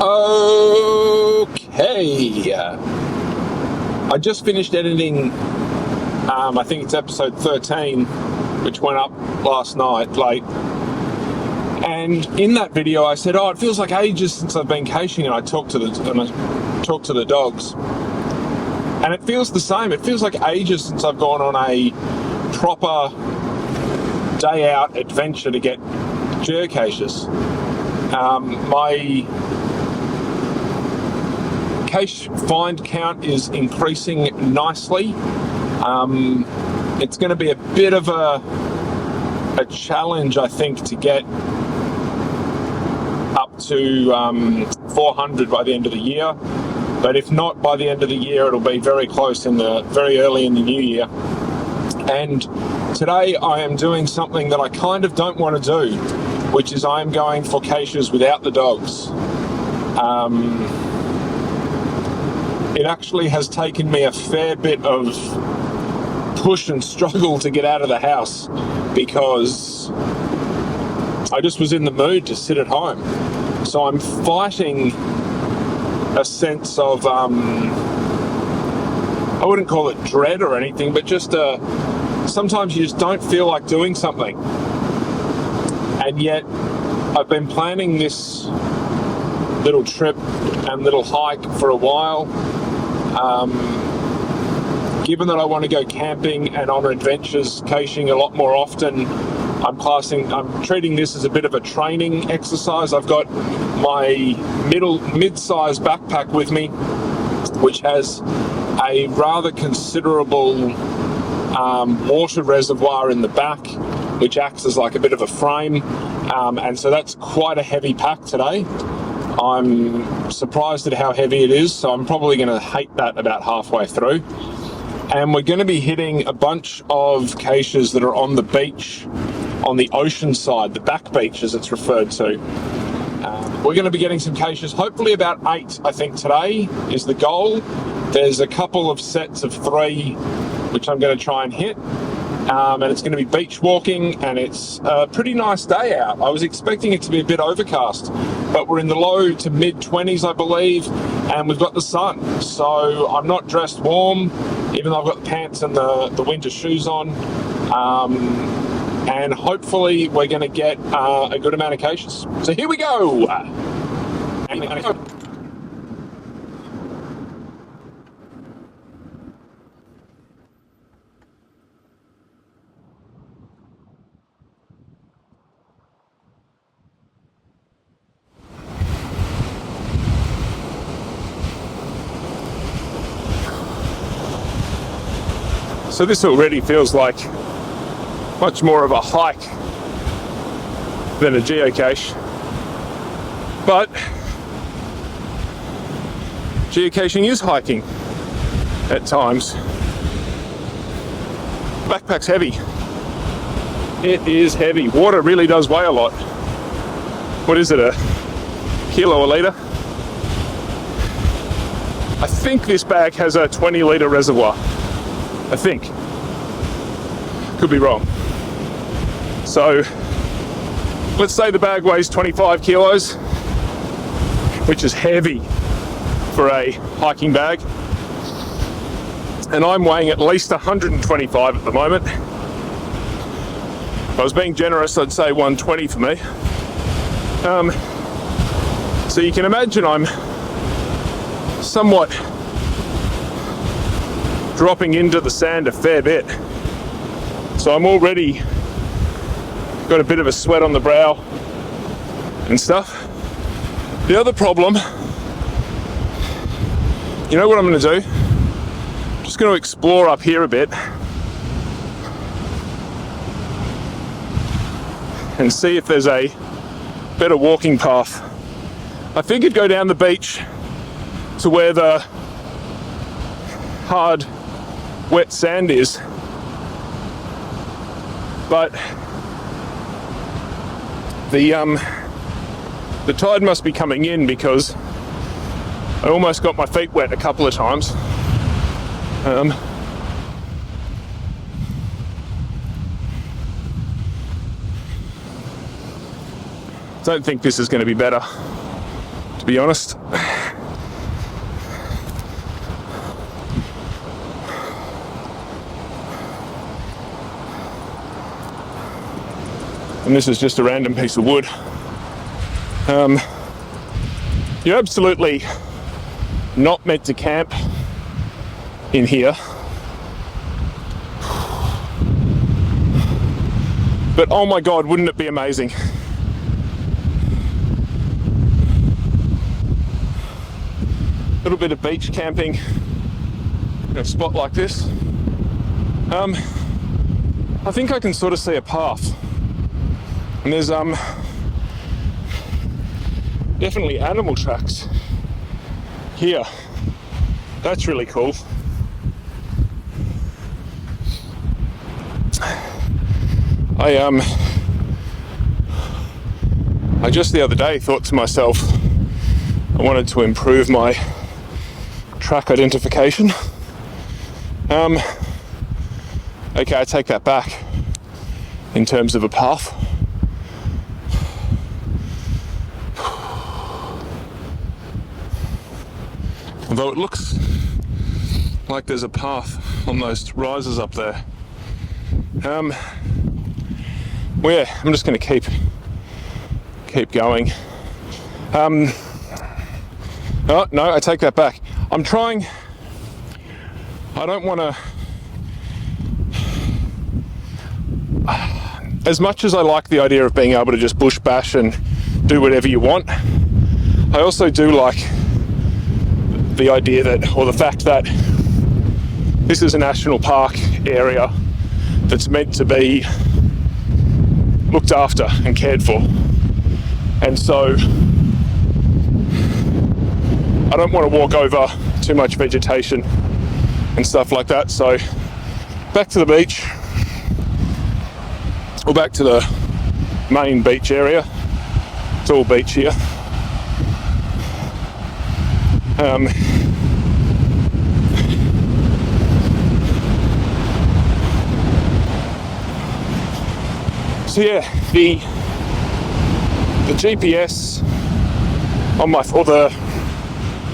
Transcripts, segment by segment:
Okay, I just finished editing, I think it's episode 13, which went up last night late. And in that video I said, it feels like ages since I've been caching, and I talked to the dogs. And it feels the same. It feels like ages since I've gone on a proper day out adventure to get geocaches. My cache find count is increasing nicely. It's going to be a bit of a challenge, I think, to get up to 400 by the end of the year. But if not by the end of the year, it'll be very close very early in the new year. And today I am doing something that I kind of don't want to do, which is I'm going for caches without the dogs. It actually has taken me a fair bit of push and struggle to get out of the house, because I just was in the mood to sit at home. So I'm fighting a sense of, I wouldn't call it dread or anything, but just sometimes you just don't feel like doing something. And yet I've been planning this little trip and little hike for a while. Given that I want to go camping and on adventures, caching a lot more often, I'm treating this as a bit of a training exercise. I've got my mid-size backpack with me, which has a rather considerable water reservoir in the back, which acts as like a bit of a frame, and so that's quite a heavy pack today. I'm surprised at how heavy it is, so I'm probably going to hate that about halfway through. And we're going to be hitting a bunch of caches that are on the beach, on the ocean side, the back beach as it's referred to. We're going to be getting some caches, hopefully about 8, I think today is the goal. There's a couple of sets of 3 which I'm going to try and hit. And it's going to be beach walking, and it's a pretty nice day out. I was expecting it to be a bit overcast, but we're in the low to mid 20s, I believe, and we've got the sun. So I'm not dressed warm, even though I've got the pants and the winter shoes on. And hopefully we're going to get a good amount of caches. So here we go. So this already feels like much more of a hike than a geocache, but geocaching is hiking at times. Backpack's heavy. It is heavy. Water really does weigh a lot. What is it, a kilo a litre? I think this bag has a 20-litre reservoir. I think. Could be wrong. So let's say the bag weighs 25 kilos, which is heavy for a hiking bag. And I'm weighing at least 125 at the moment. If I was being generous, I'd say 120 for me. So you can imagine I'm somewhat dropping into the sand a fair bit. So I'm already got a bit of a sweat on the brow and stuff. The other problem, you know what I'm going to do? I'm just going to explore up here a bit and see if there's a better walking path. I figured go down the beach to where the hard wet sand is, but the tide must be coming in, because I almost got my feet wet a couple of times. Don't think this is going to be better, to be honest. And this is just a random piece of wood. You're absolutely not meant to camp in here. But oh my God, wouldn't it be amazing? A little bit of beach camping in a spot like this. I think I can sort of see a path. And there's definitely animal tracks here. That's really cool. I just the other day thought to myself, I wanted to improve my track identification. Okay, I take that back in terms of a path. Although it looks like there's a path on those rises up there. Well, yeah, I'm just going to keep going. Oh, no, I take that back. I don't want to, as much as I like the idea of being able to just bush bash and do whatever you want, I also do like the idea that, or the fact that this is a national park area that's meant to be looked after and cared for. And so I don't want to walk over too much vegetation and stuff like that. So back to the beach, or back to the main beach area. It's all beach here. So yeah, the GPS on my, or the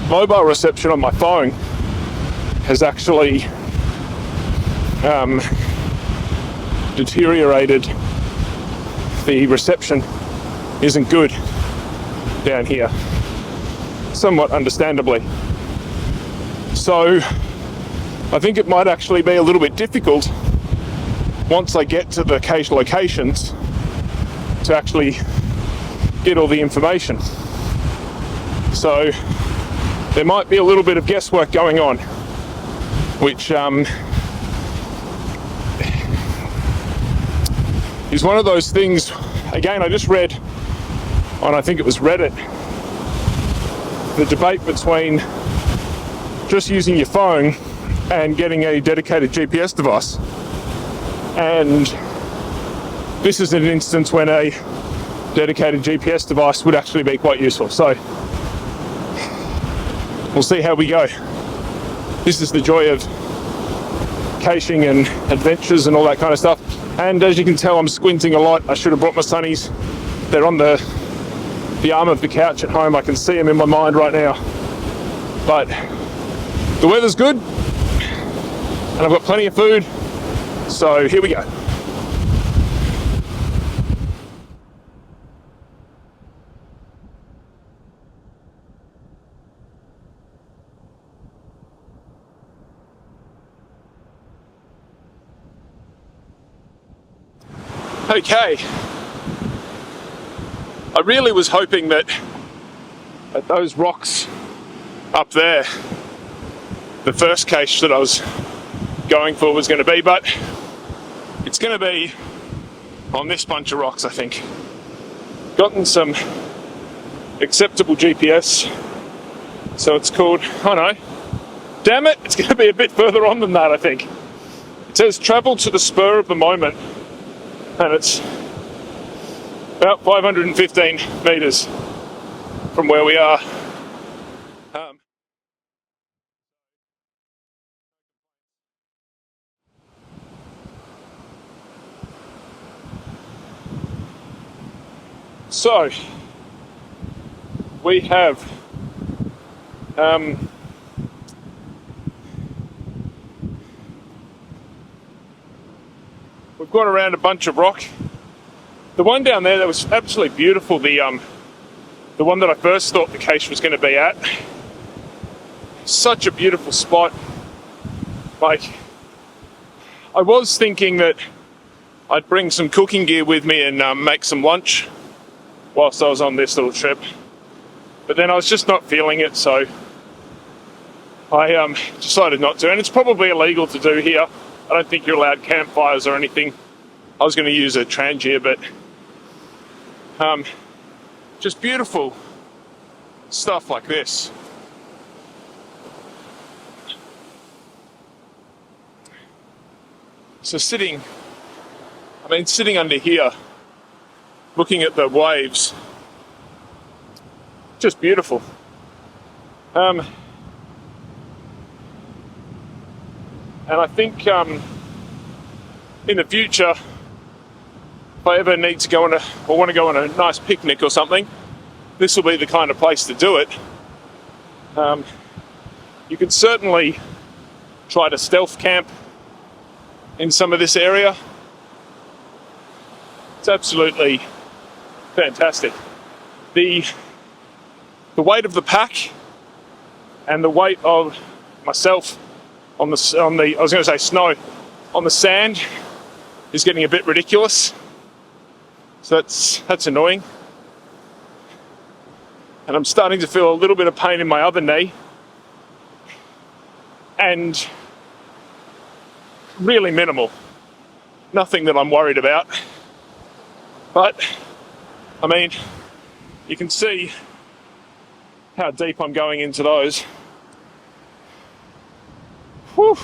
mobile reception on my phone has actually deteriorated. The reception isn't good down here, somewhat understandably. So I think it might actually be a little bit difficult once I get to the cache locations to actually get all the information. So there might be a little bit of guesswork going on, which is one of those things. Again, I just read on, I think it was Reddit, the debate between just using your phone and getting a dedicated GPS device. And this is an instance when a dedicated GPS device would actually be quite useful. So we'll see how we go. This is the joy of caching and adventures and all that kind of stuff. And as you can tell, I'm squinting a lot. I should have brought my sunnies. They're on the arm of the couch at home. I can see them in my mind right now. But the weather's good, and I've got plenty of food. So here we go. Okay. I really was hoping that those rocks up there, the first cache that I was going for was going to be, but it's going to be on this bunch of rocks, I think. Gotten some acceptable GPS, so it's called, oh no, damn it, it's going to be a bit further on than that, I think. It says travel to the spur of the moment, and it's about 515 meters from where we are. So we have We've gone around a bunch of rock. The one down there that was absolutely beautiful, the one that I first thought the cache was going to be at. Such a beautiful spot. Like, I was thinking that I'd bring some cooking gear with me and make some lunch whilst I was on this little trip. But then I was just not feeling it, so I decided not to. And it's probably illegal to do here. I don't think you're allowed campfires or anything. I was going to use a Trangia, but just beautiful stuff like this. So sitting under here, looking at the waves, just beautiful. And I think in the future, if I ever need to go on or want to go on a nice picnic or something, this will be the kind of place to do it. You can certainly try to stealth camp in some of this area. It's absolutely fantastic. The weight of the pack and the weight of myself on the I was going to say snow, on the sand is getting a bit ridiculous. So that's annoying. And I'm starting to feel a little bit of pain in my other knee. And really minimal. Nothing that I'm worried about. But, I mean, you can see how deep I'm going into those. Whew.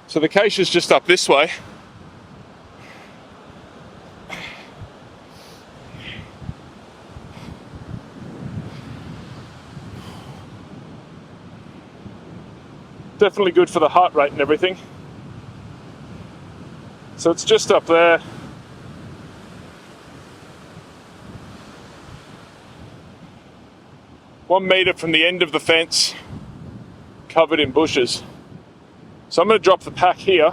So the cache is just up this way. Definitely good for the heart rate and everything. So it's just up there. One metre from the end of the fence, covered in bushes. So I'm going to drop the pack here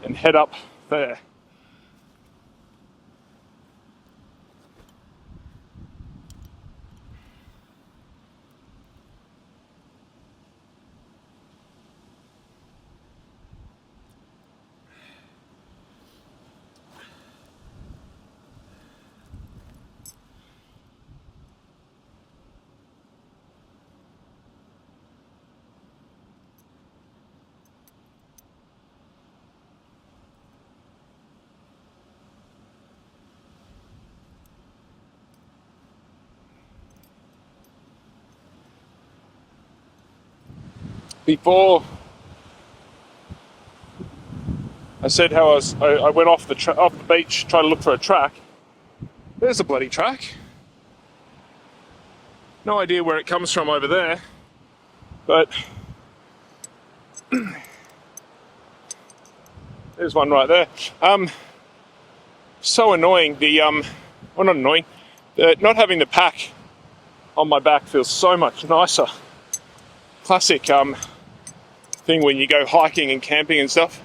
and head up there. Before I said how I went off the beach trying to look for a track. There's a bloody track. No idea where it comes from over there, but there's one right there. So annoying. Well, not annoying. Not having the pack on my back feels so much nicer. Classic thing when you go hiking and camping and stuff.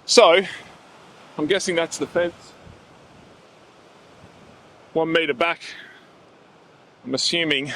So, I'm guessing that's the fence. 1 metre back, I'm assuming.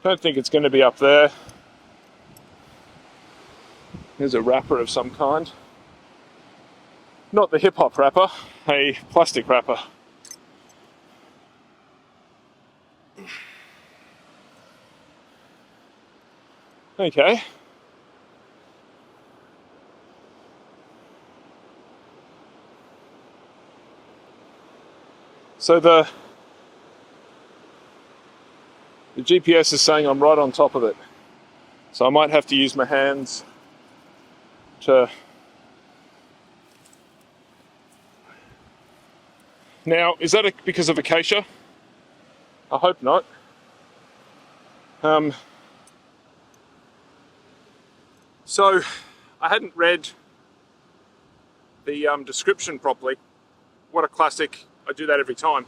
Don't think it's going to be up there. There's a wrapper of some kind. Not the hip-hop wrapper, a plastic wrapper. Okay. So The GPS is saying I'm right on top of it. So I might have to use my hands to... Now, is that because of acacia? I hope not. So I hadn't read the description properly. What a classic, I do that every time.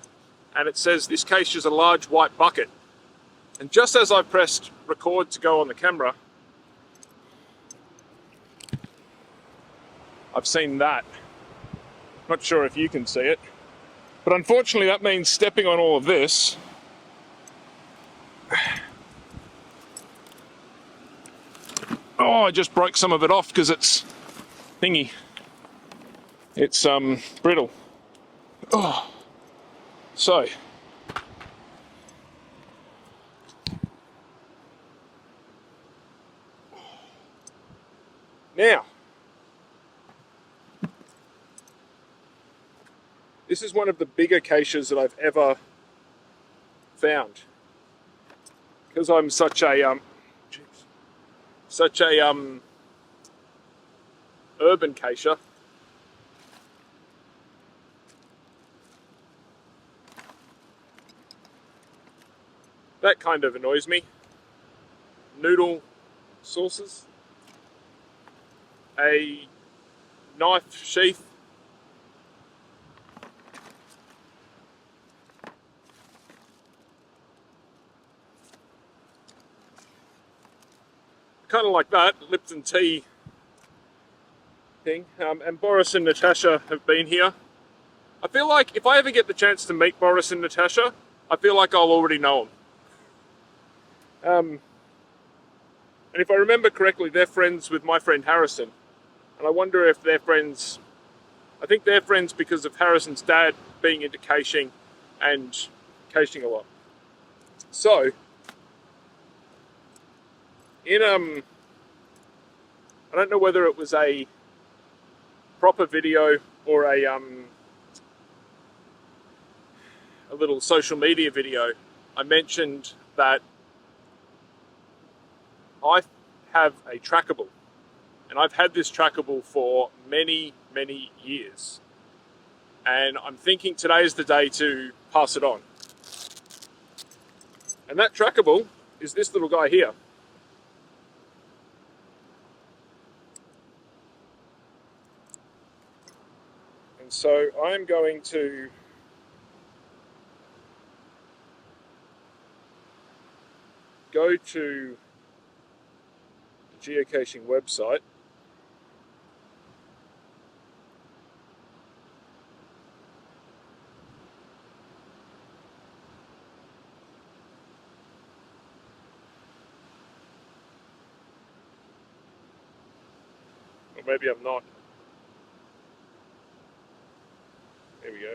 And it says this cache is a large white bucket. And just as I pressed record to go on the camera, I've seen that. Not sure if you can see it. But unfortunately that means stepping on all of this. Oh, I just broke some of it off because it's thingy. It's brittle. Oh. So now this is one of the bigger caches that I've ever found. Because I'm such a urban cacher. That kind of annoys me. Noodle sauces, a knife sheath, kind of like that, Lipton tea thing. And Boris and Natasha have been here. I feel like if I ever get the chance to meet Boris and Natasha, I feel like I'll already know them. And if I remember correctly, they're friends with my friend Harrison. And I wonder if they're friends... I think they're friends because of Harrison's dad being into caching and caching a lot. So, in I don't know whether it was a proper video or a little social media video, I mentioned that I have a trackable, and I've had this trackable for many, many years. And I'm thinking today is the day to pass it on. And that trackable is this little guy here. And so I'm going to go to the geocaching website. Or maybe I'm not. There we go.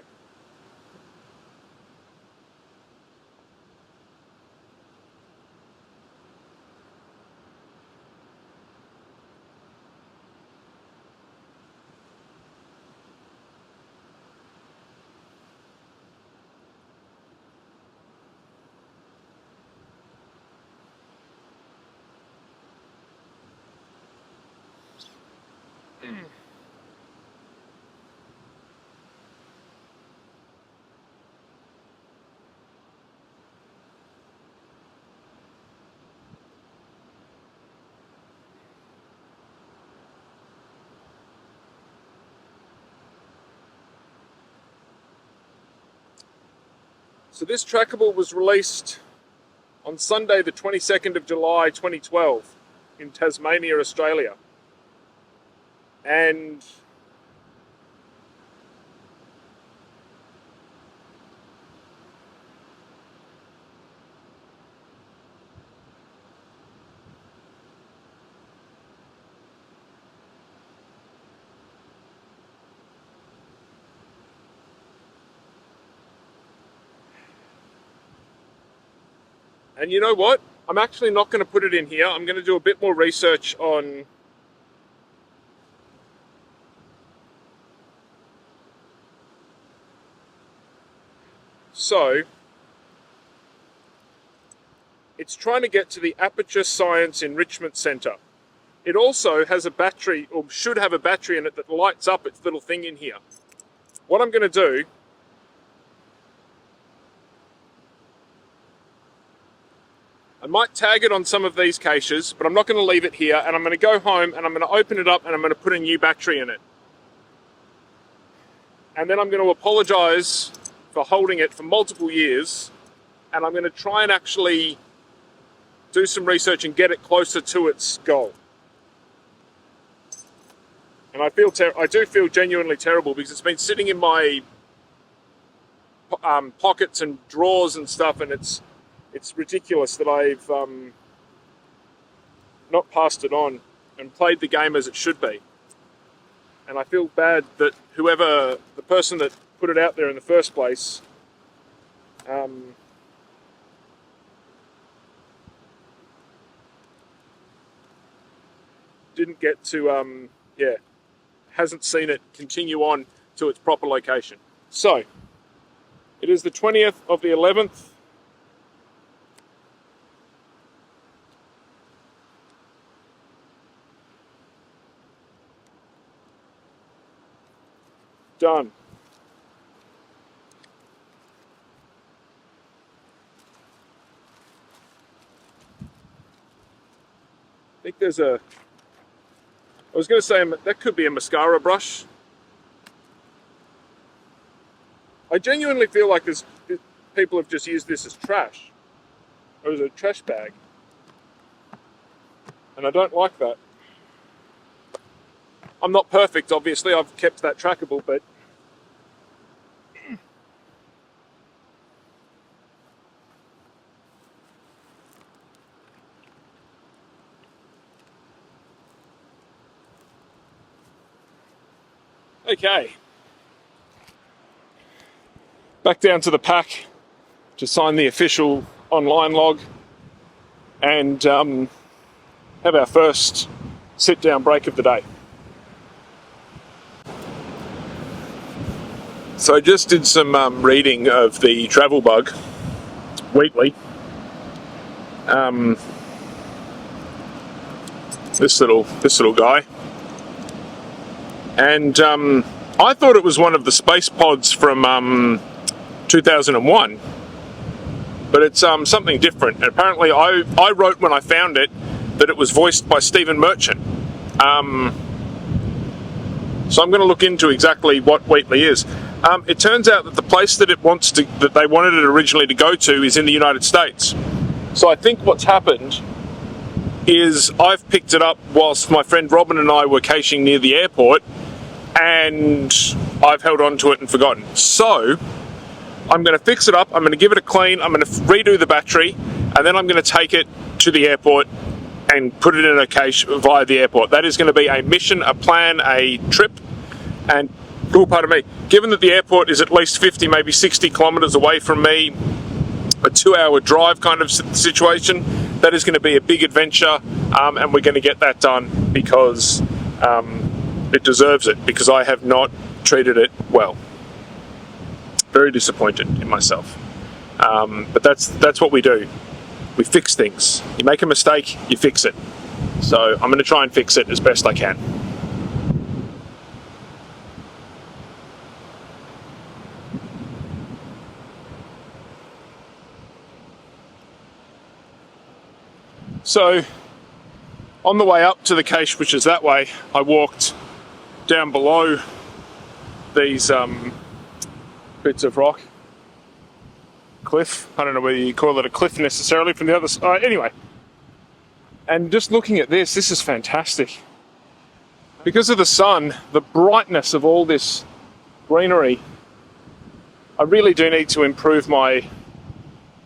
So this trackable was released on Sunday the 22nd of July 2012 in Tasmania, Australia. And you know what? I'm actually not going to put it in here. I'm going to do a bit more research on It's trying to get to the Aperture Science Enrichment Center. It also has a battery, or should have a battery in it, that lights up its little thing in here. What I'm going to do, I might tag it on some of these caches, but I'm not going to leave it here, and I'm going to go home and I'm going to open it up and I'm going to put a new battery in it. And then I'm going to apologize for holding it for multiple years, and I'm going to try and actually do some research and get it closer to its goal. And I do feel genuinely terrible because it's been sitting in my pockets and drawers and stuff, and it's ridiculous that I've not passed it on and played the game as it should be. And I feel bad that the person that put it out there in the first place, didn't get to, hasn't seen it continue on to its proper location. So, it is the 20th of the 11th. Done. I think there's I was going to say that could be a mascara brush. I genuinely feel like people have just used this as trash. Or as a trash bag. And I don't like that. I'm not perfect, obviously. I've kept that trackable, but okay. Back down to the pack to sign the official online log and have our first sit-down break of the day. So I just did some reading of the travel bug, Wheatley. This little guy. And I thought it was one of the space pods from 2001, but it's something different. And apparently I wrote when I found it that it was voiced by Stephen Merchant. So I'm going to look into exactly what Wheatley is. It turns out that the place that they wanted it originally to go to is in the United States. So I think what's happened is I've picked it up whilst my friend Robin and I were caching near the airport, and I've held on to it and forgotten. So I'm going to fix it up, I'm going to give it a clean, I'm going to redo the battery, and then I'm going to take it to the airport and put it in a cache via the airport. That is going to be a mission, a plan, a trip, and pardon me, given that the airport is at least 50, maybe 60 kilometres away from me, a 2-hour drive kind of situation, that is going to be a big adventure, and we're going to get that done because it deserves it, because I have not treated it well. Very disappointed in myself. But that's what we do. We fix things. You make a mistake, you fix it. So I'm going to try and fix it as best I can. So on the way up to the cache, which is that way, I walked down below these bits of rock. Cliff. I don't know whether you call it a cliff necessarily from the other side. Anyway. And just looking at this is fantastic. Because of the sun, the brightness of all this greenery, I really do need to improve my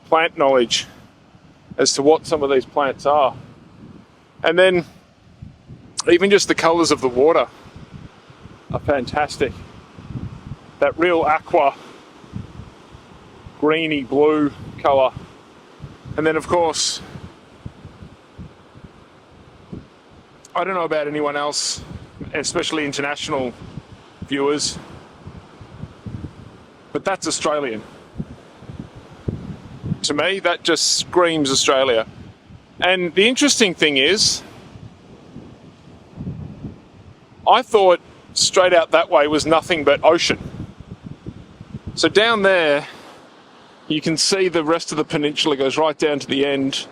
plant knowledge as to what some of these plants are. And then even just the colours of the water are fantastic. That real aqua, greeny blue colour. And then of course, I don't know about anyone else, especially international viewers, but that's Australian. to me. That just screams Australia. And the interesting thing is, I thought straight out that way was nothing but ocean. So down there, you can see the rest of the peninsula goes right down to the end,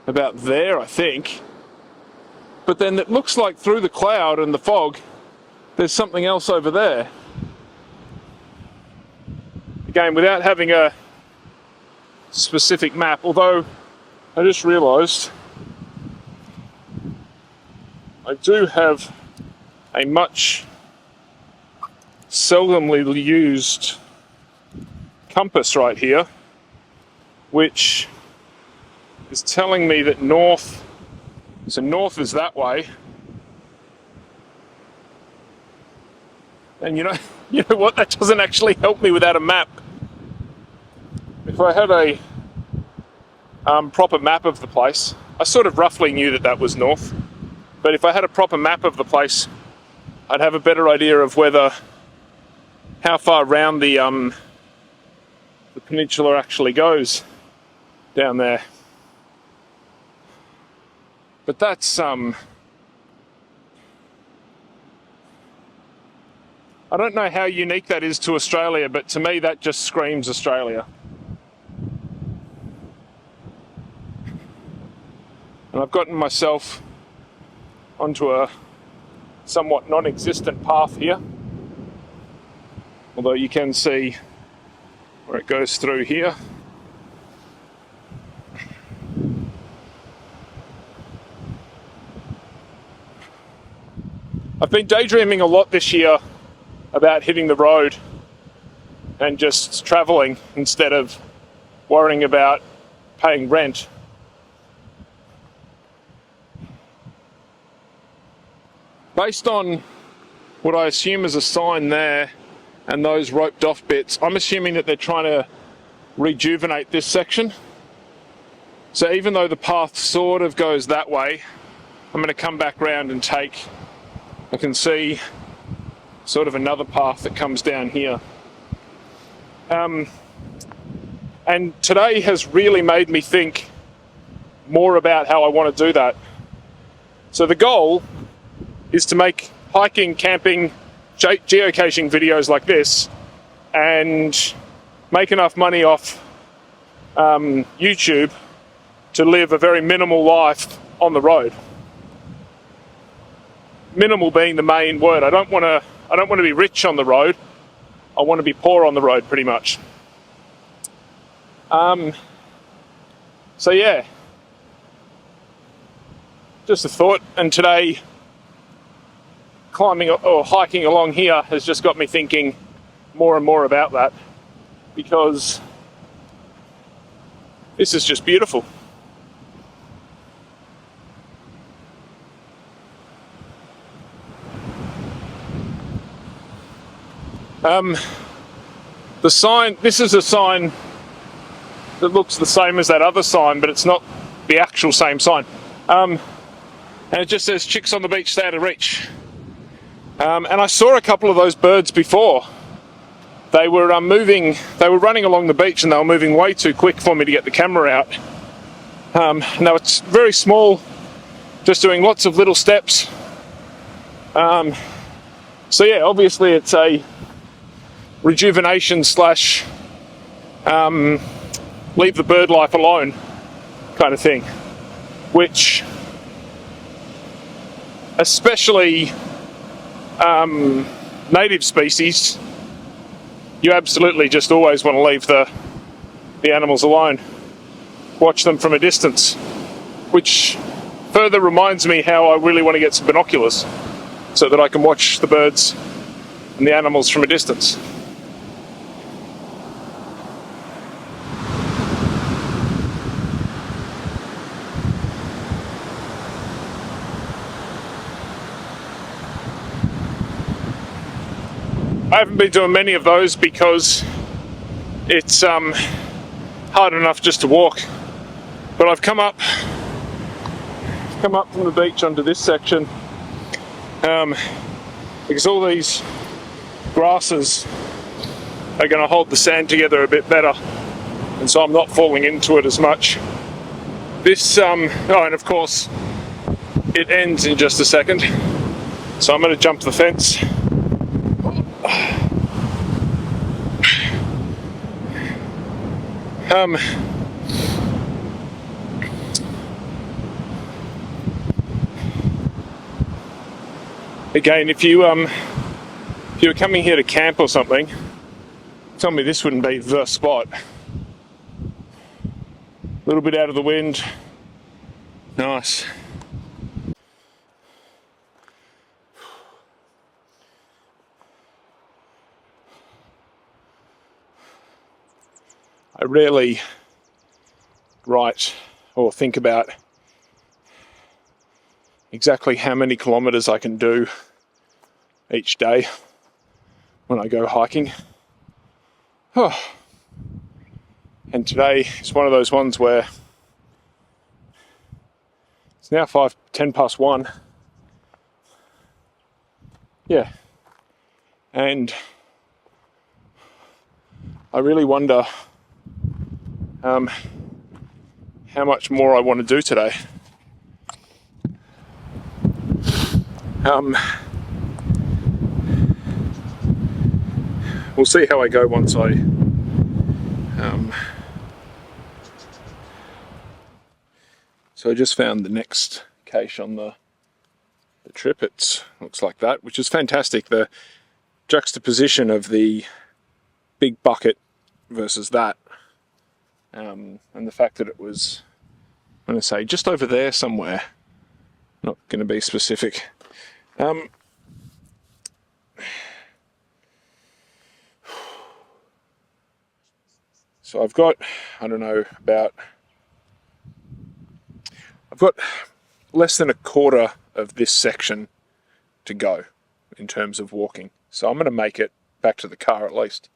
about there, I think. But then it looks like through the cloud and the fog, there's something else over there. Again, without having a specific map, although I just realised I do have a much seldomly used compass right here, which is telling me that north, so north is that way. And you know what? That doesn't actually help me without a map. If I had a proper map of the place, I sort of roughly knew that that was north, but if I had a proper map of the place, I'd have a better idea of how far round the peninsula actually goes down there. But that's I don't know how unique that is to Australia, but to me that just screams Australia. And I've gotten myself onto a somewhat non-existent path here, although you can see where it goes through here. I've been daydreaming a lot this year about hitting the road and just travelling instead of worrying about paying rent. Based on what I assume is a sign there and those roped off bits, I'm assuming that they're trying to rejuvenate this section. So even though the path sort of goes that way, I'm going to come back round and I can see sort of another path that comes down here. And today has really made me think more about how I want to do that. So the goal is to make hiking, camping, geocaching videos like this and make enough money off YouTube to live a very minimal life on the road. Minimal being the main word. I don't want to be rich on the road. I want to be poor on the road, pretty much. So yeah, just a thought. And today, climbing or hiking along here has just got me thinking more and more about that, because this is just beautiful. The sign, this is a sign that looks the same as that other sign, but it's not the actual same sign. And it just says chicks on the beach stay out of reach. And I saw a couple of those birds before. They were running along the beach and they were moving way too quick for me to get the camera out. Now it's very small, just doing lots of little steps. So yeah, obviously it's a rejuvenation slash leave the bird life alone kind of thing, which especially native species, you absolutely just always want to leave the animals alone. Watch them from a distance, which further reminds me how I really want to get some binoculars so that I can watch the birds and the animals from a distance. I haven't been doing many of those because it's hard enough just to walk. But I've come up from the beach onto this section because all these grasses are going to hold the sand together a bit better and so I'm not falling into it as much. This, oh, and of course, it ends in just a second, so I'm going to jump the fence. Again, if you were coming here to camp or something, tell me this wouldn't be the spot. A little bit out of the wind, nice. I rarely write or think about exactly how many kilometers I can do each day when I go hiking. Oh. And today is one of those ones where it's now 10 past 1. Yeah. And I really wonder how much more I want to do today. We'll see how I go once I so I just found the next cache on the trip. It looks like that, which is fantastic. The juxtaposition of the big bucket versus that, and the fact that it was, I'm going to say, just over there somewhere. Not going to be specific. So I've got, I don't know, I've got less than a quarter of this section to go in terms of walking. So I'm going to make it back to the car at least.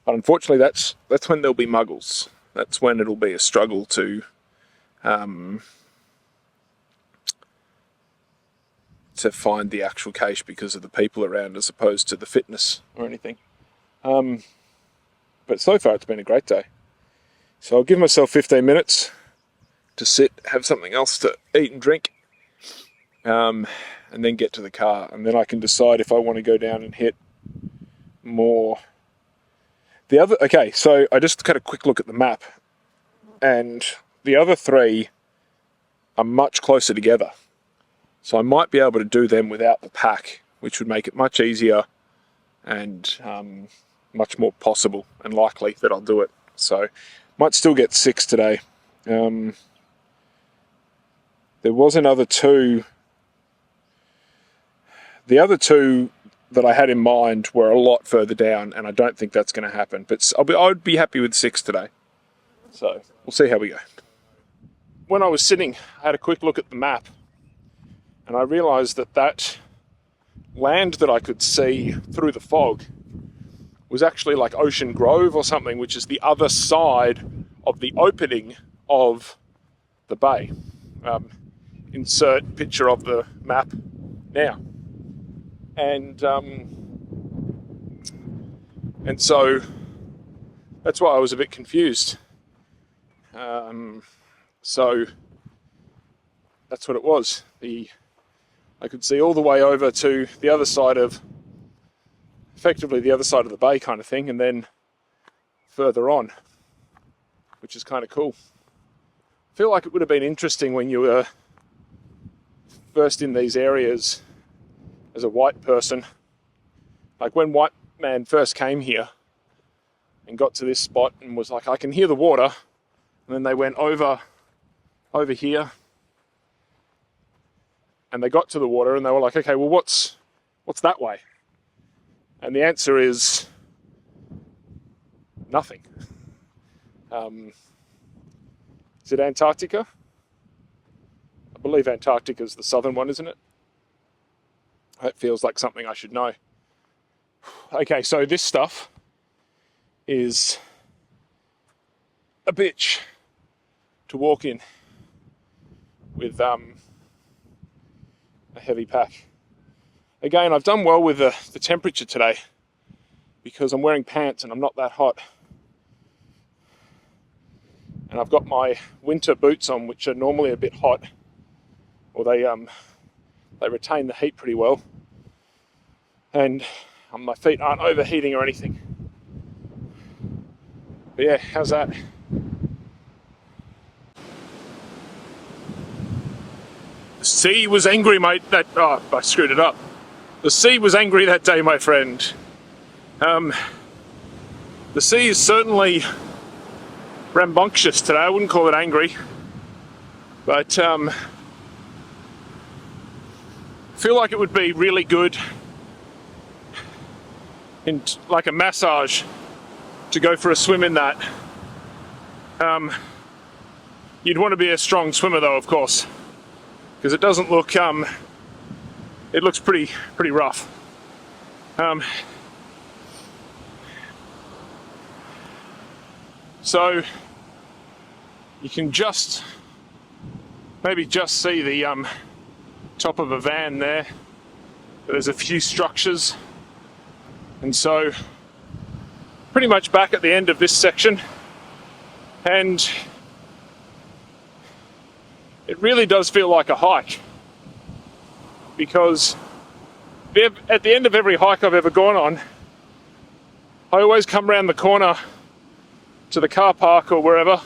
But unfortunately, that's when there'll be muggles. That's when it'll be a struggle to find the actual cache because of the people around as opposed to the fitness or anything. But so far it's been a great day. So I'll give myself 15 minutes to sit, have something else to eat and drink, and then get to the car. And then I can decide if I want to go down and hit more. Okay, so I just had a quick look at the map, and the other 3 are much closer together. So I might be able to do them without the pack, which would make it much easier and much more possible and likely that I'll do it. So might still get 6 today. There was another 2. The other 2 that I had in mind were a lot further down, and I don't think that's going to happen. But I would be happy with 6 today. So we'll see how we go. When I was sitting, I had a quick look at the map, and I realised that land that I could see through the fog was actually like Ocean Grove or something, which is the other side of the opening of the bay. Insert picture of the map now. And so that's why I was a bit confused. So that's what it was. I could see all the way over to the other side of, effectively the other side of the bay kind of thing, and then further on, which is kind of cool. I feel like it would have been interesting when you were first in these areas as a white person. Like when white man first came here and got to this spot and was like, I can hear the water. And then they went over here and they got to the water and they were like, okay, well, what's that way? And the answer is nothing. Is it Antarctica? I believe Antarctica is the southern one, isn't it? That feels like something I should know. Okay, so this stuff is a bitch to walk in with a heavy pack. Again, I've done well with the temperature today because I'm wearing pants and I'm not that hot. and I've got my winter boots on, which are normally a bit hot, or they retain the heat pretty well, and my feet aren't overheating or anything. But yeah, how's that? The sea was angry, mate. I screwed it up. The sea was angry that day, my friend. The sea is certainly rambunctious today. I wouldn't call it angry, but I feel like it would be really good in like a massage to go for a swim in that. You'd want to be a strong swimmer though, of course, because it doesn't look it looks pretty rough. So you can maybe just see the top of a van there. There's a few structures, and so pretty much back at the end of this section, and it really does feel like a hike, because at the end of every hike I've ever gone on, I always come around the corner to the car park or wherever,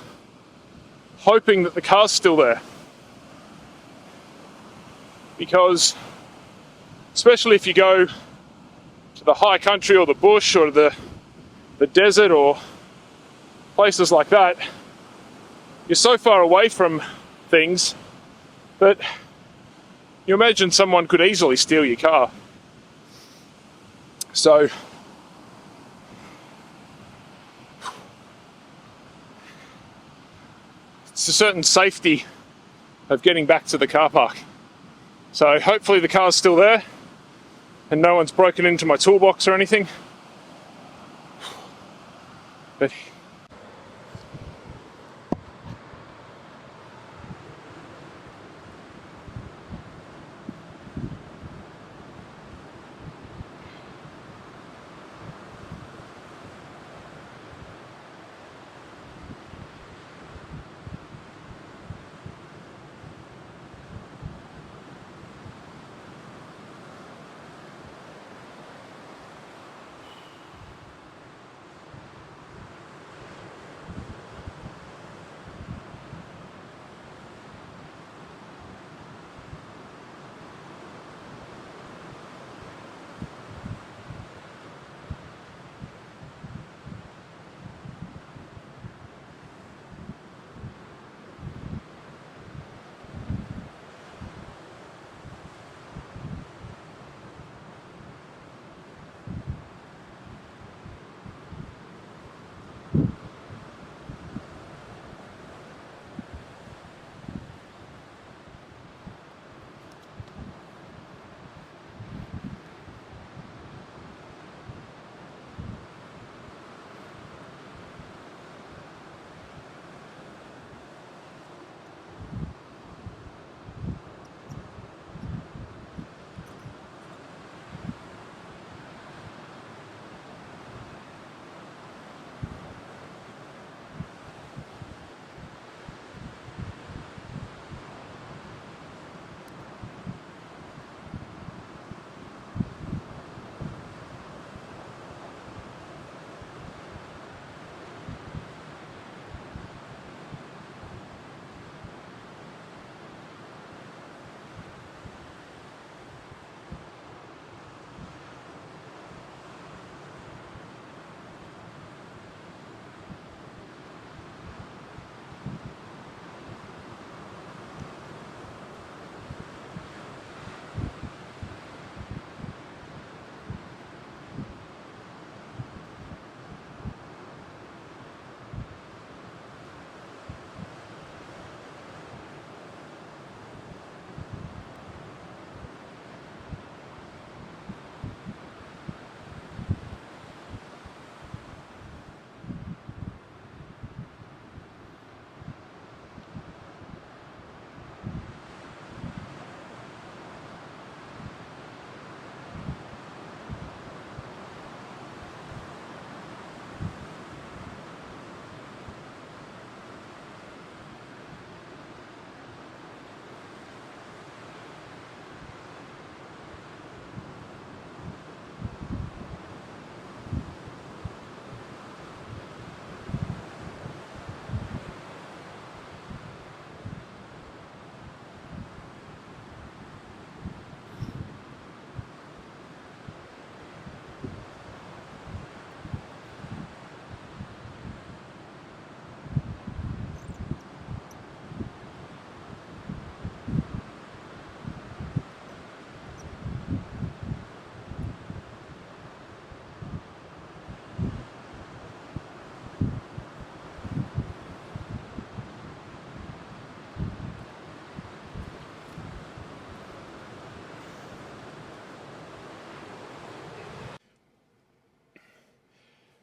hoping that the car's still there. Because especially if you go to the high country or the bush or the desert or places like that, you're so far away from things that you imagine someone could easily steal your car. So it's a certain safety of getting back to the car park. So hopefully the car's still there and no one's broken into my toolbox or anything. But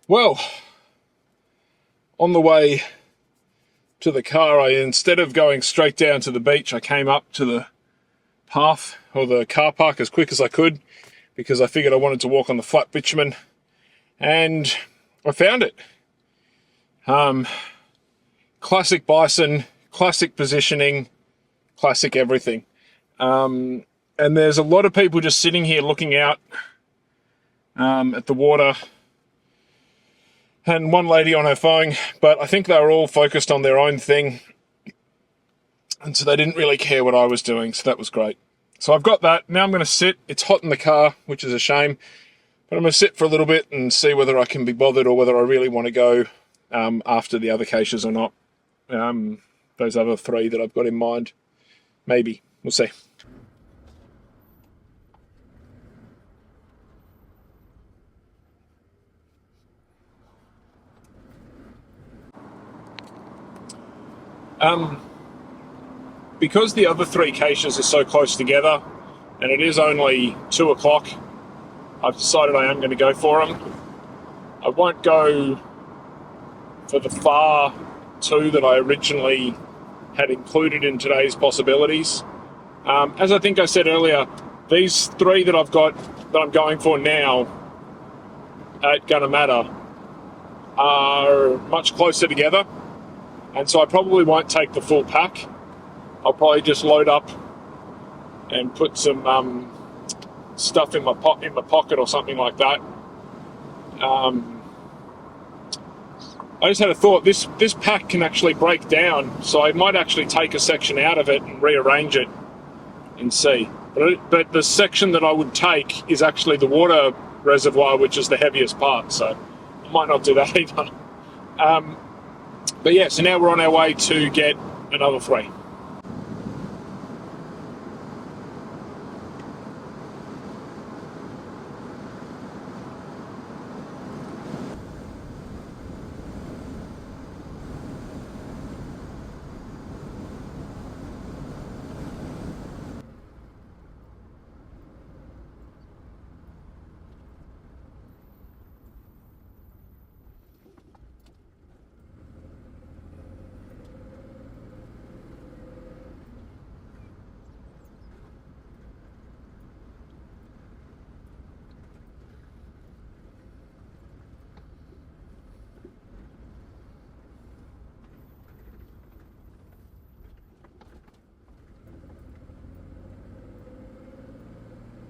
Well, on the way to the car, instead of going straight down to the beach, I came up to the path or the car park as quick as I could because I figured I wanted to walk on the flat bitumen, and I found it. Classic bison, classic positioning, classic everything. And there's a lot of people just sitting here looking out at the water, and one lady on her phone, but I think they were all focused on their own thing, and so they didn't really care what I was doing, so that was great. So I've got that. Now I'm going to sit. It's hot in the car, which is a shame, but I'm going to sit for a little bit and see whether I can be bothered or whether I really want to go after the other caches or not. Those other 3 that I've got in mind. Maybe. We'll see. Because the other 3 caches are so close together, and it is only 2 o'clock, I've decided I am going to go for them. I won't go for the far 2 that I originally had included in today's possibilities. As I think I said earlier, these 3 that I've got that I'm going for now at Gunnamatta are much closer together, and so I probably won't take the full pack. I'll probably just load up and put some stuff in my pocket or something like that. I just had a thought. This pack can actually break down, so I might actually take a section out of it and rearrange it and see. But the section that I would take is actually the water reservoir, which is the heaviest part, so I might not do that either. But yeah, so now we're on our way to get another 3.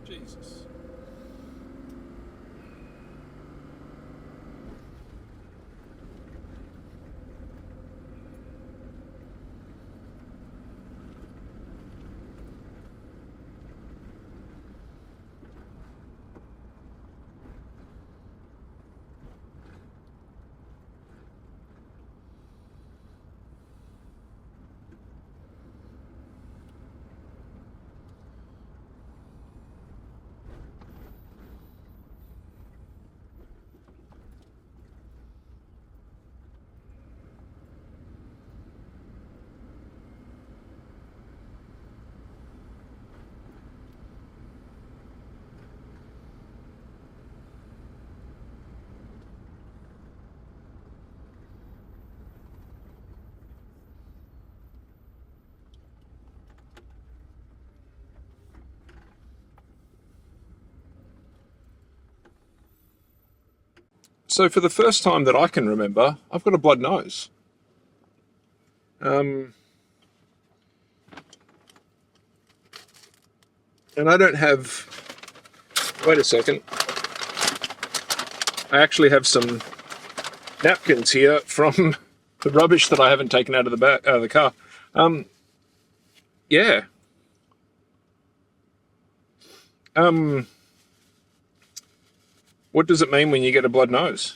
Jesus. So for the first time that I can remember, I've got a blood nose. And I don't have... Wait a second. I actually have some napkins here from the rubbish that I haven't taken out of the car. Yeah. What does it mean when you get a blood nose?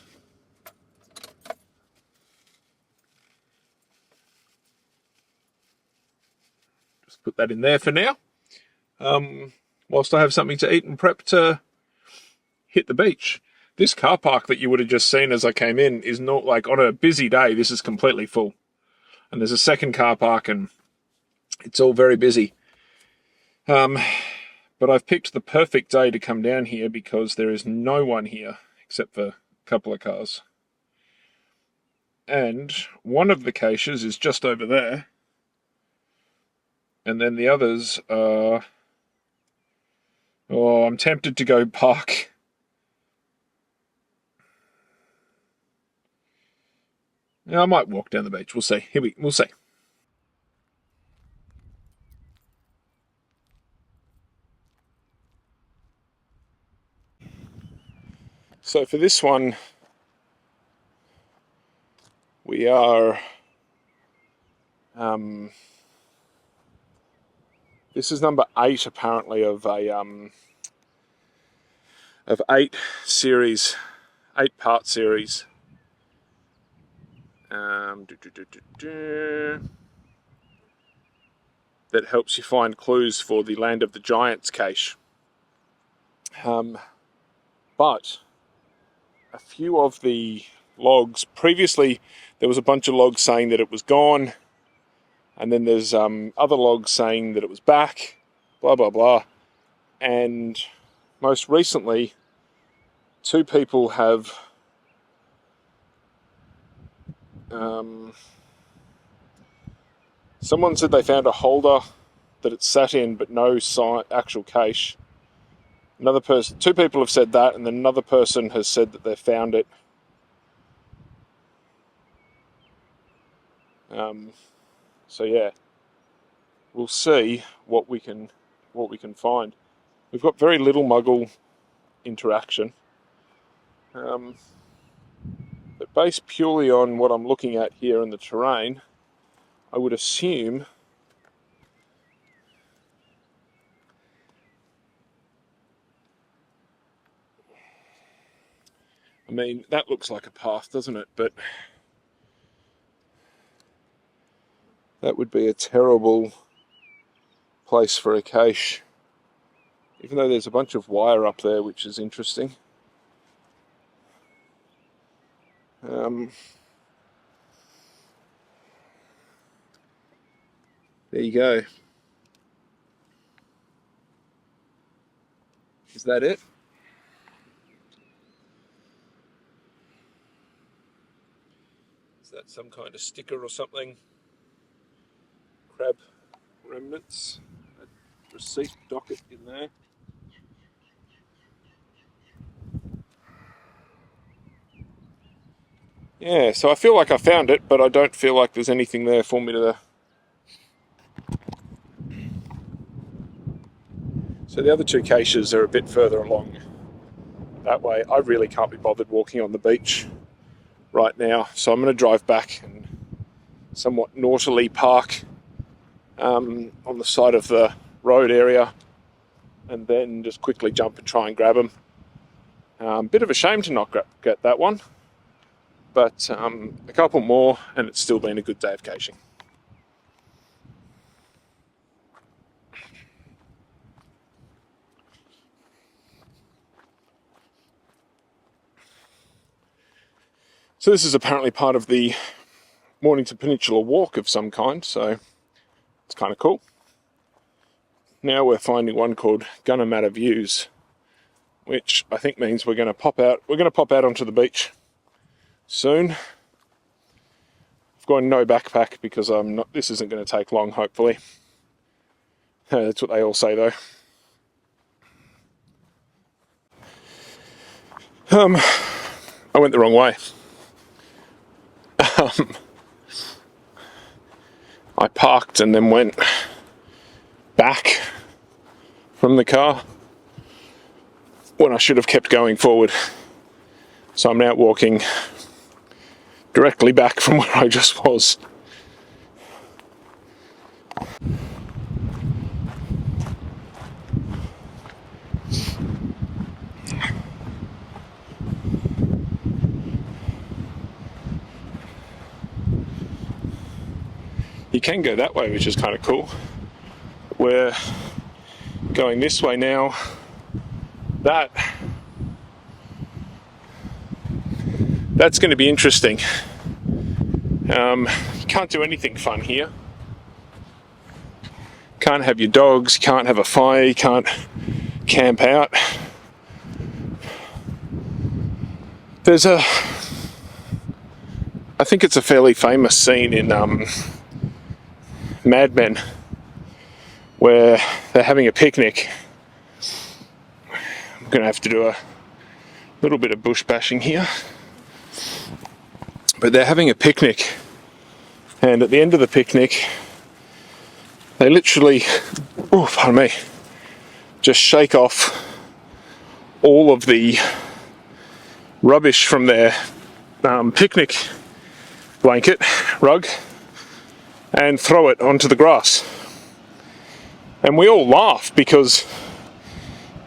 Just put that in there for now. Whilst I have something to eat and prep to hit the beach. This car park that you would have just seen as I came in is not like on a busy day. This is completely full. And there's a second car park and it's all very busy. But I've picked the perfect day to come down here because there is no one here except for a couple of cars. And one of the caches is just over there, and then the others are... Oh, I'm tempted to go park. I might walk down the beach. We'll see. We'll see. So for this one, we are... this is number 8, apparently, of a of 8-part series. That helps you find clues for the Land of the Giants cache. But a few of the logs, previously there was a bunch of logs saying that it was gone, and then there's other logs saying that it was back, blah blah blah. And most recently, 2 people have someone said they found a holder that it sat in, but no actual cache. Another person, 2 people have said that, and then another person has said that they found it. So yeah, we'll see what we can find. We've got very little Muggle interaction, but based purely on what I'm looking at here in the terrain, I would assume I mean, that looks like a path, doesn't it? But that would be a terrible place for a cache, even though there's a bunch of wire up there, which is interesting. There you go. Is that it? Is that some kind of sticker or something? Crab remnants. A receipt docket in there. Yeah, so I feel like I found it, but I don't feel like there's anything there for me to... So the other 2 caches are a bit further along that way. I really can't be bothered walking on the beach right now, so I'm going to drive back and somewhat naughtily park on the side of the road area, and then just quickly jump and try and grab them. Bit of a shame to not get that one, but a couple more and it's still been a good day of caching. So this is apparently part of the Mornington Peninsula walk of some kind, so it's kind of cool. Now we're finding one called Gunner Matter Views, which I think means we're going to pop out. We're going to pop out onto the beach soon. I've got no backpack because this isn't going to take long, hopefully. That's what they all say, though. I went the wrong way. I parked and then went back from the car when I should have kept going forward. So I'm now walking directly back from where I just was. You can go that way, which is kind of cool. We're going this way now. That's going to be interesting. You can't do anything fun here. Can't have your dogs, can't have a fire, you can't camp out. There's I think it's a fairly famous scene in Mad Men, where they're having a picnic. I'm going to have to do a little bit of bush bashing here. But they're having a picnic, and at the end of the picnic, they literally, pardon me, just shake off all of the rubbish from their picnic blanket, rug, and throw it onto the grass. And we all laugh because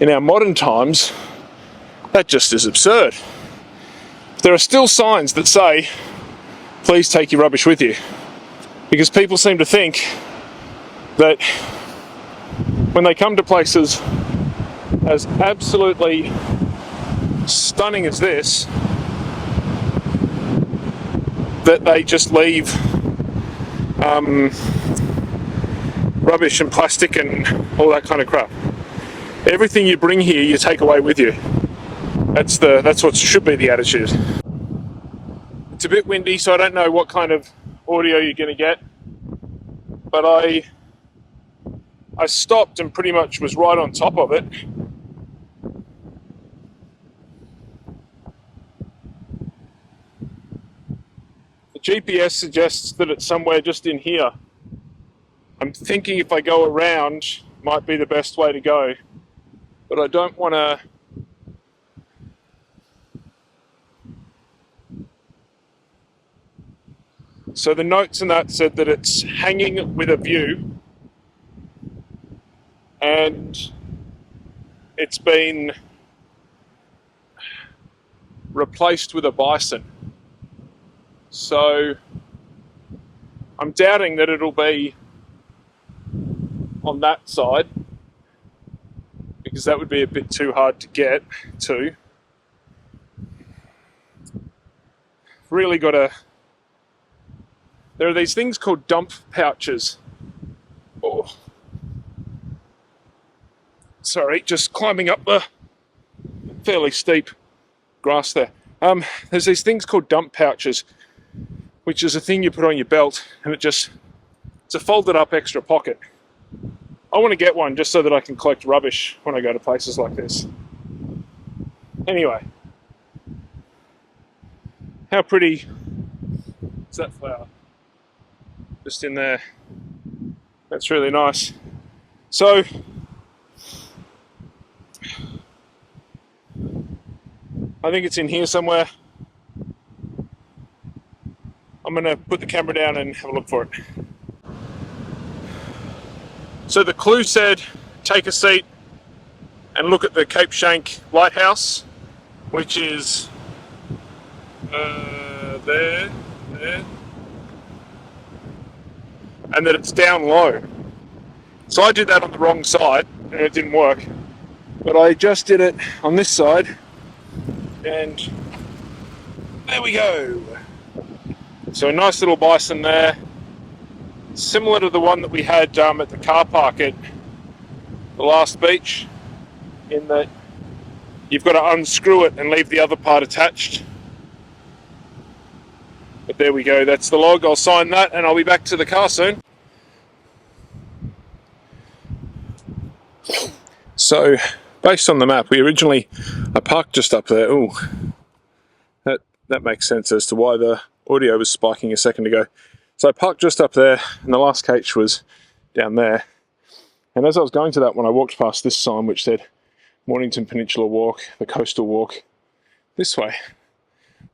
in our modern times, that just is absurd. There are still signs that say, please take your rubbish with you, because people seem to think that when they come to places as absolutely stunning as this, that they just leave rubbish and plastic and all that kind of crap. Everything you bring here, you take away with you. That's what should be the attitude. It's a bit windy, so I don't know what kind of audio you're going to get, but I stopped and pretty much was right on top of it. The GPS suggests that it's somewhere just in here. I'm thinking if I go around, might be the best way to go, but I don't want to. So the notes in that said that it's hanging with a view, and it's been replaced with a bison. So I'm doubting that it'll be on that side, because that would be a bit too hard to get to. Really got to. There are these things called dump pouches. Oh, sorry, just climbing up the fairly steep grass there. There's these things called dump pouches, which is a thing you put on your belt, and it's a folded up extra pocket. I want to get one just so that I can collect rubbish when I go to places like this. Anyway, how pretty is that flower? Just in there. That's really nice. So, I think it's in here somewhere. I'm going to put the camera down and have a look for it. So the clue said, take a seat and look at the Cape Shank lighthouse, which is there, and that it's down low. So I did that on the wrong side and it didn't work, but I just did it on this side, and there we go. So a nice little bison there, similar to the one that we had at the car park at the last beach, in that you've got to unscrew it and leave the other part attached. But there we go, that's the log. I'll sign that and I'll be back to the car soon. So, based on the map, I parked just up there. Ooh, that makes sense as to why the audio was spiking a second ago. So I parked just up there, and the last cache was down there. And as I was going to that one, I walked past this sign which said Mornington Peninsula Walk, the Coastal Walk, this way,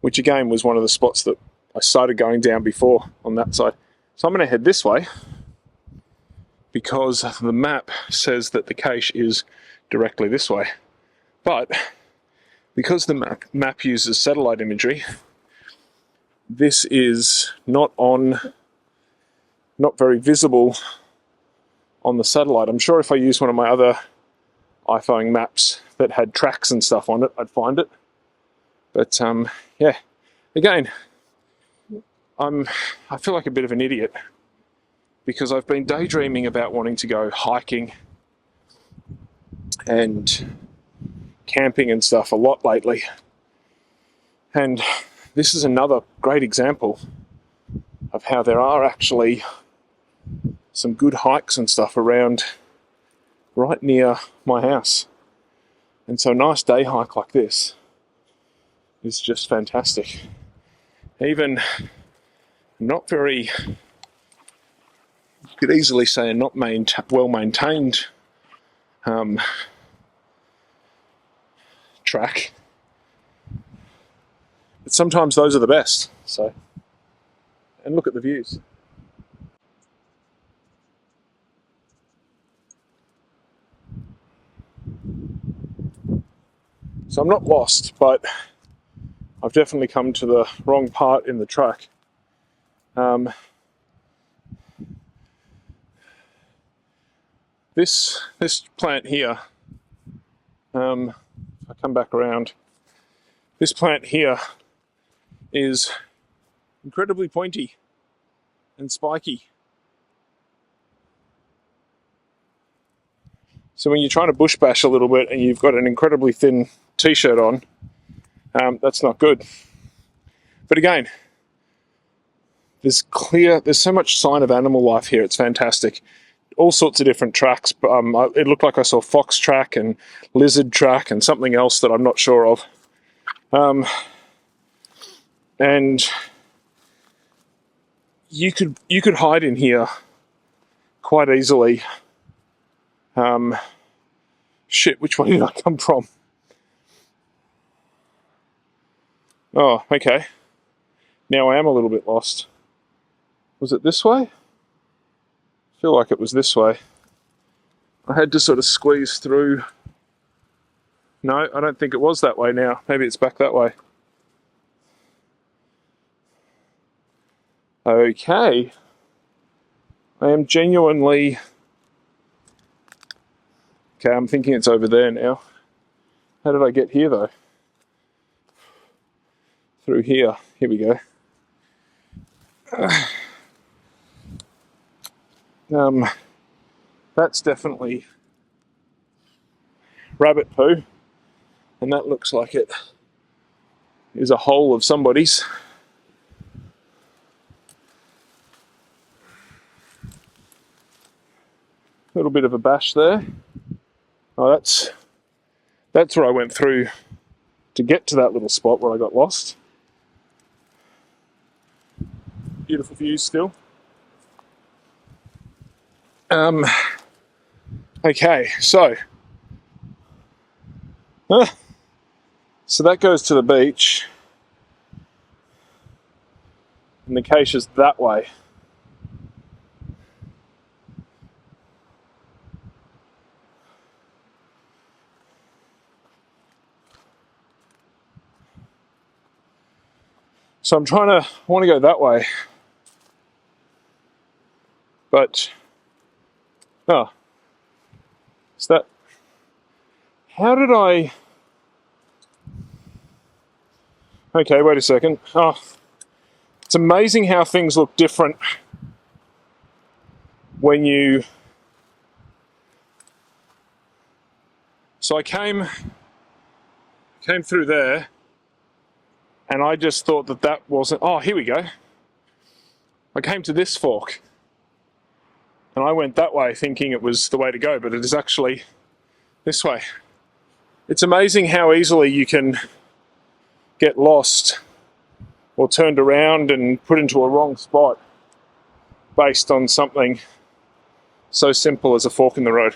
which again was one of the spots that I started going down before on that side. So I'm going to head this way, because the map says that the cache is directly this way. But because the map uses satellite imagery, this is not very visible on the satellite. I'm sure if I use one of my other iPhone maps that had tracks and stuff on it, I'd find it. But yeah, again, I feel like a bit of an idiot, because I've been daydreaming about wanting to go hiking and camping and stuff a lot lately. And this is another great example of how there are actually some good hikes and stuff around right near my house. And so a nice day hike like this is just fantastic. Even not very, you could easily say a not well maintained track, but sometimes those are the best. So, and look at the views. So I'm not lost, but I've definitely come to the wrong part in the track. This plant here, if I come back around, this plant here is incredibly pointy and spiky. So when you're trying to bush bash a little bit and you've got an incredibly thin t-shirt on, that's not good. But again, there's so much sign of animal life here, it's fantastic. All sorts of different tracks. It looked like I saw fox track and lizard track and something else that I'm not sure of. And you could hide in here quite easily. Shit, which way did I come from? Oh, okay. Now I am a little bit lost. Was it this way? I feel like it was this way. I had to sort of squeeze through. No, I don't think it was that way now. Maybe it's back that way. Okay. I am genuinely... Okay, I'm thinking it's over there now. How did I get here though? Through here. Here we go. That's definitely rabbit poo, and that looks like it is a hole of somebody's. A little bit of a bash there. Oh, that's where I went through to get to that little spot where I got lost. Beautiful views still. Okay, so that goes to the beach, and the cache is that way. So I want to go that way, but is that? How did I? Okay, wait a second. Oh, it's amazing how things look different when you. So I came through there, and I just thought that wasn't. Oh, here we go. I came to this fork, and I went that way thinking it was the way to go, but it is actually this way. It's amazing how easily you can get lost or turned around and put into a wrong spot based on something so simple as a fork in the road.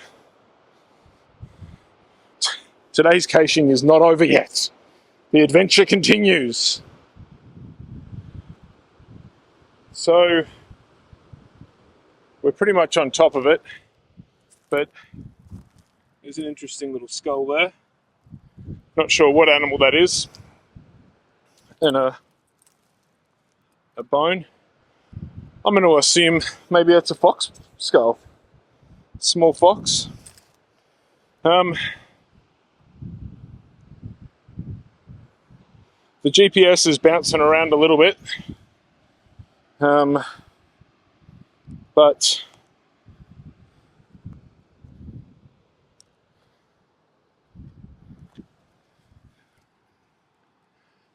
Today's caching is not over yet. The adventure continues. So we're pretty much on top of it, but there's an interesting little skull there. Not sure what animal that is. And a bone. I'm going to assume maybe that's a fox skull. Small fox. The GPS is bouncing around a little bit, but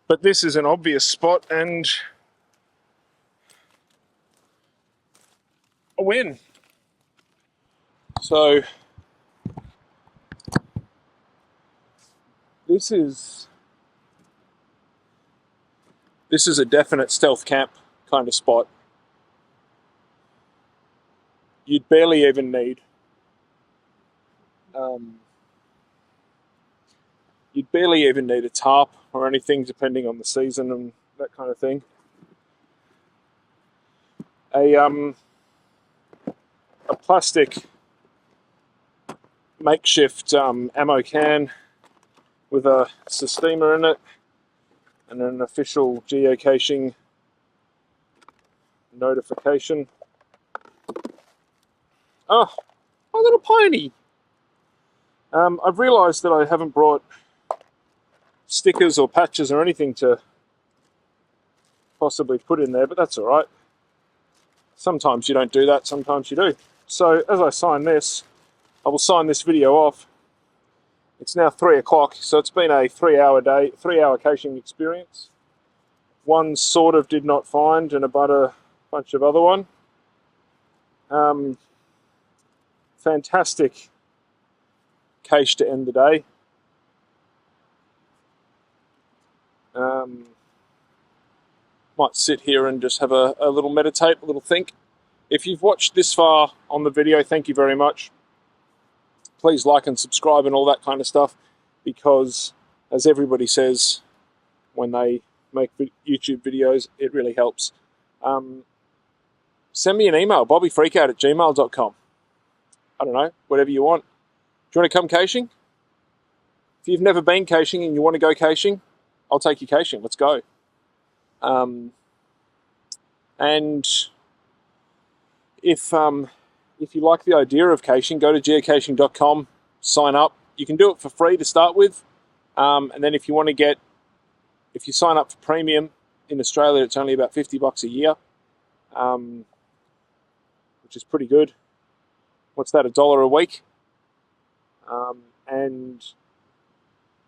But this is an obvious spot and a win. So this is a definite stealth camp kind of spot. You'd barely even need a tarp or anything, depending on the season and that kind of thing. A plastic makeshift ammo can with a steamer in it and an official geocaching notification. Oh, my little pony! I've realised that I haven't brought stickers or patches or anything to possibly put in there, but that's alright. Sometimes you don't do that, sometimes you do. So as I sign this, I will sign this video off. It's now 3 o'clock, so it's been a 3-hour day, 3-hour caching experience. One sort of did not find, and about a bunch of other one. Fantastic cache to end the day. Might sit here and just have a little meditate, a little think. If you've watched this far on the video, thank you very much. Please like and subscribe and all that kind of stuff, because as everybody says when they make YouTube videos, it really helps. Send me an email, bobbyfreakout@gmail.com. I don't know, whatever you want. Do you want to come caching? If you've never been caching and you want to go caching, I'll take you caching. Let's go. And if you like the idea of caching, go to geocaching.com, sign up. You can do it for free to start with, and then if you sign up for premium in Australia, it's only about $50 a year, which is pretty good. What's that, $1 a week? And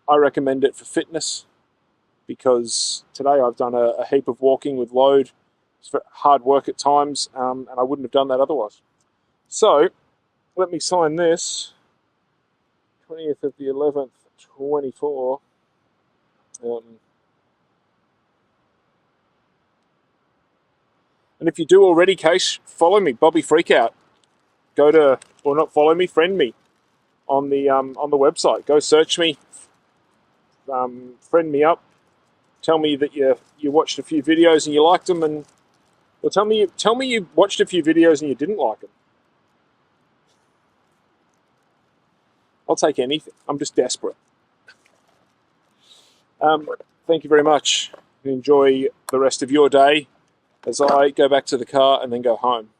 I recommend it for fitness, because today I've done a heap of walking with load. It's hard work at times, and I wouldn't have done that otherwise. So, let me sign this. 20th of the 11th, 24. And if you do already cache, follow me, Bobby Freakout. Go to, or not follow me, friend me on the website. Go search me, friend me up. Tell me that you watched a few videos and you liked them, and or tell me you watched a few videos and you didn't like them. I'll take anything. I'm just desperate. Thank you very much. Enjoy the rest of your day as I go back to the car and then go home.